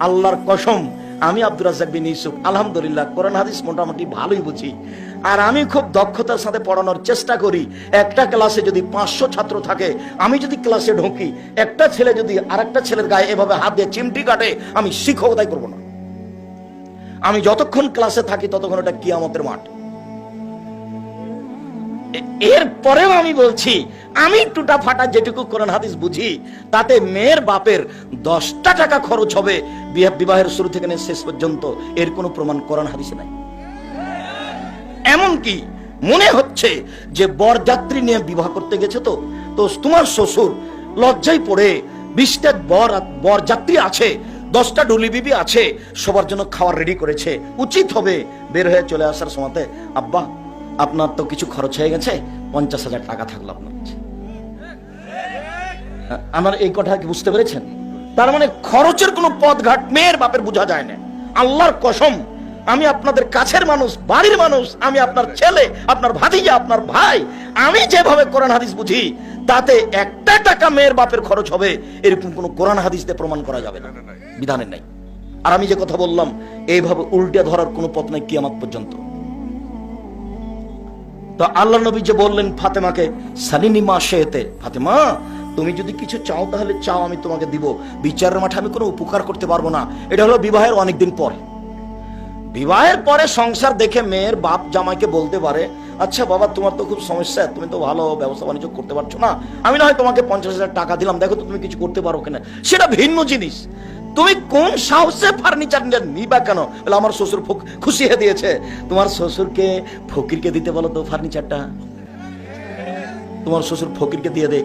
আল্লাহর কসম, আমি আব্দুর রাজ্জাক বিন ইউসুফ আলহামদুলিল্লাহ কোরআন হাদিস মোটামুটি ভালোই বুঝি, আর আমি খুব দক্ষতার সাথে পড়ানোর চেষ্টা করি। একটা ক্লাসে যদি 500 ছাত্র থাকে, আমি যদি ক্লাসে ঢুকি, একটা ছেলে যদি আরেকটা ছেলের গায়ে এভাবে হাত দিয়ে চিমটি কাটে, আমি শিক্ষকতাই করবো না। আমি যতক্ষণ ক্লাসে থাকি ততক্ষণ এটা কিয়ামতের মাঠ। এরপরেও আমি বলছি, আমি টুটা ফাটা যেটুকু কোরআন হাদিস বুঝি, তাতে মেয়ের বাপের 10টা টাকা খরচ হবে বিবাহের শুরু থেকে শেষ পর্যন্ত, এর কোনো প্রমাণ কোরআন হাদিসে নাই। এমনকি মনে হচ্ছে যে বরযাত্রী নিয়ে বিবাহ করতে গেছে, তো তোমার শ্বশুর লজ্জায় পড়ে 20টা বরযাত্রী আছে, 10টা ডুলি বিবি আছে, সবার জন্য খাবার রেডি করেছে, উচিত হবে বের হয়ে চলে আসার সময়তে, আব্বা আপনার তো কিছু খরচ হয়ে গেছে, 50,000 টাকা থাকলো আপনার কাছে। আমার এই কথা কি বুঝতে পেরেছেন? তার মানে খরচের কোনো পথঘাট মেয়ের বাপের বোঝা যায় না। আল্লাহর কসম, আমি আপনাদের কাছের মানুষ, বাড়ির মানুষ, আমি আপনার ছেলে, আপনার ভাতিজা, আপনার ভাই, আমি যেভাবে কোরআন হাদিস বুঝি, তাতে 1টা টাকা মেয়ের বাপের খরচ হবে এরকম কোনো কোরআন হাদিস দিয়ে প্রমাণ করা যাবে না, বিধানের নাই। আর আমি যে কথা বললাম, এইভাবে উল্টে ধরার কোনো পথ নাই কিয়ামত পর্যন্ত। তো আল্লাহ নবী যে বললেন ফাতেমাকে, সালিনি মা শেতে, ফাতেমা তুমি যদি কিছু চাও তাহলে চাও, আমি তোমাকে দিব, বিচারের মাঠে আমি কোনো উপকার করতে পারবো না। এটা হলো বিবাহের অনেকদিন পরে। বিবাহের পরে সংসার দেখে মেয়ের বাপ জামাইকে বলতে পারে, আচ্ছা বাবা তোমার তো খুব সমস্যা, তুমি তো ভালো ব্যবসা বাণিজ্য করতে পারছো না, আমি না হয় তোমাকে 50,000 টাকা দিলাম, দেখো তো তুমি কিছু করতে পারো কিনা। সেটা ভিন্ন জিনিস। তুমি কোন সাহসে ফার্নিচার নিবা কেন? বলে আমার শ্বশুর খুশি হয়ে দিয়েছে। তোমার শ্বশুরকে ফকিরকে দিতে বলো তো ফার্নিচারটা, তোমার শ্বশুর ফকিরকে দিয়ে দে।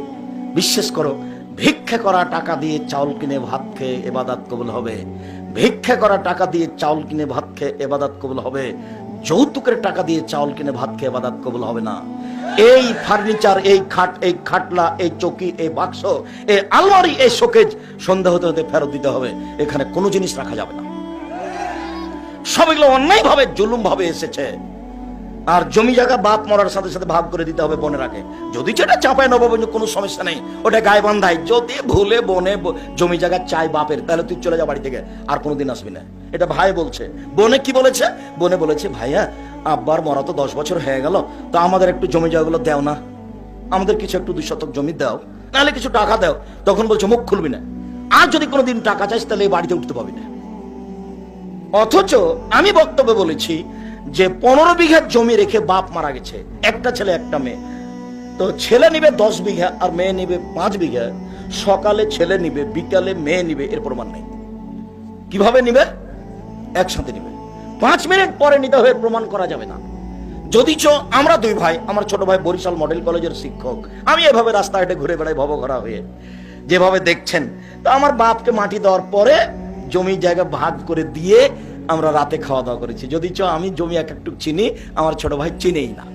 বিশ্বাস করো, ভিক্ষা করা টাকা দিয়ে চাউল কিনে ভাত খেয়ে ইবাদত কবুল হবে, ভিক্ষা করা টাকা দিয়ে চাউল কিনে ভাত খেয়ে ইবাদত কবুল হবে, যৌতুকের টাকা দিয়ে চাউল কিনে ভাত খেয়ে ইবাদত কবুল হবে না। এই ফার্নিচার, এই খাট, এই খাটলা, এই চৌকি, এই বাক্স, এই আলমারি, এই শোকেজ সন্ধ্যা হতে হতে ফেরত দিতে হবে। এখানে কোনো জিনিস রাখা যাবে না। সবগুলো অন্যায় ভাবে, জুলুম ভাবে এসেছে। আর জমি জায়গা বাপ মরার সাথে সাথে ভাগ করে দিতে হবে বোনের আগে। যদি সেটা চাপায় নবাব, কোনো সমস্যা নেই, ওটা গায়ে বান্ধাই। যদি ভুলে বনে জমি জায়গা চাই বাপের, তাহলে তুই চলে যা বাড়ি থেকে, আর কোনোদিন আসবি না। এটা ভাই বলছে। বোনে কি বলেছে? বোনে বলেছে, ভাইয়া আব্বার মরা তো 10 বছর হয়ে গেল, তো আমাদের একটু জমি জায়গাগুলো দেও না, আমাদের কিছু একটু 2 শতক জমি দাও, নাহলে কিছু টাকা দাও। তখন বলছে মুখ খুলবি না, আর যদি কোনোদিন টাকা চাইস তাহলে এই বাড়িতে উঠতে পাবি না। অথচ আমি বক্তব্যে বলেছি যে 15 বিঘা জমি রেখে বাপ মারা গেছে, একটা ছেলে একটা মেয়ে, তো ছেলে নিবে 10 বিঘা আর মেয়ে নিবে 5 বিঘা। সকালে ছেলে নিবে, বিকালে মেয়ে নিবে, এর প্রমাণ নাই। কিভাবে নিবে? একসাথে নিবে। 5 মিনিট পরে নিতে হয়ে প্রমাণ করা যাবে না। যদিচ আমরা 2 ভাই, আমার ছোট ভাই বরিশাল মডেল কলেজের শিক্ষক, আমি এভাবে রাস্তাঘাটে ঘুরে বেড়াই ভবঘরা হয়ে, যেভাবে দেখছেন। তো আমার বাপকে মাটি দেওয়ার পরে জমি জায়গা ভাগ করে দিয়ে আমরা রাতে খাওয়া দাওয়া করেছি। যদিচ আমি জমি একটু চিনি, আমার ছোট ভাই চিনেই না,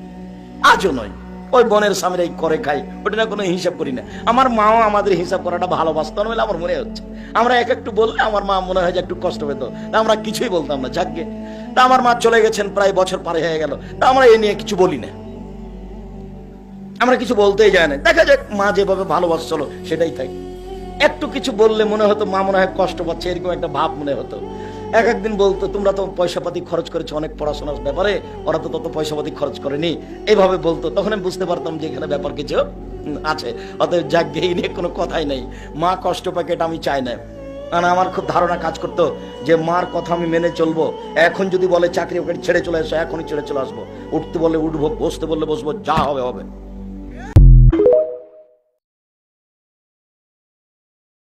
আজও নয়। ওই বোনের সামনে করে খাই, ওটা না কোনো হিসাব করি না। আমার মাও আমাদের হিসাব করাটা ভালোবাসত না বলে আমার মনে হচ্ছে। আমরা একটু বললে আমার মা মনে হয় যে একটু কষ্ট পেত, তা আমরা কিছুই বলতাম না। যাকগে, তা আমার মা চলে গেছেন, প্রায় বছর পারে হয়ে গেল, তা আমরা এ নিয়ে কিছু বলি না, আমরা কিছু বলতেই যায় না। দেখা যাক, মা যেভাবে ভালোবাসছিল সেটাই থাকে। একটু কিছু বললে মনে হতো মা মনে হয় কষ্ট পাচ্ছে, এরকম একটা ভাব মনে হতো। একদিন বলতো, তোমরা তো পয়সাপাতি খরচ করেছো অনেক পড়াশোনার ব্যাপারে, ওরা তো তত পয়সাপাতি খরচ করেনি, এইভাবে বলতো। তখন আমি বুঝতে পারতাম যে এখানে ব্যাপার কিছু আছে। অতএব যাক, এই নিয়ে কোনো কথাই নেই। মা কষ্ট পাকে এটা আমি চাই না। কারণ আমার খুব ধারণা কাজ করতো যে মার কথা আমি মেনে চলবো। এখন যদি বলে চাকরি ওকে ছেড়ে চলে আসো, এখনই ছেড়ে চলে আসবো। উঠতে বললে উঠবো, বসতে বললে বসবো, যা হবে হবে।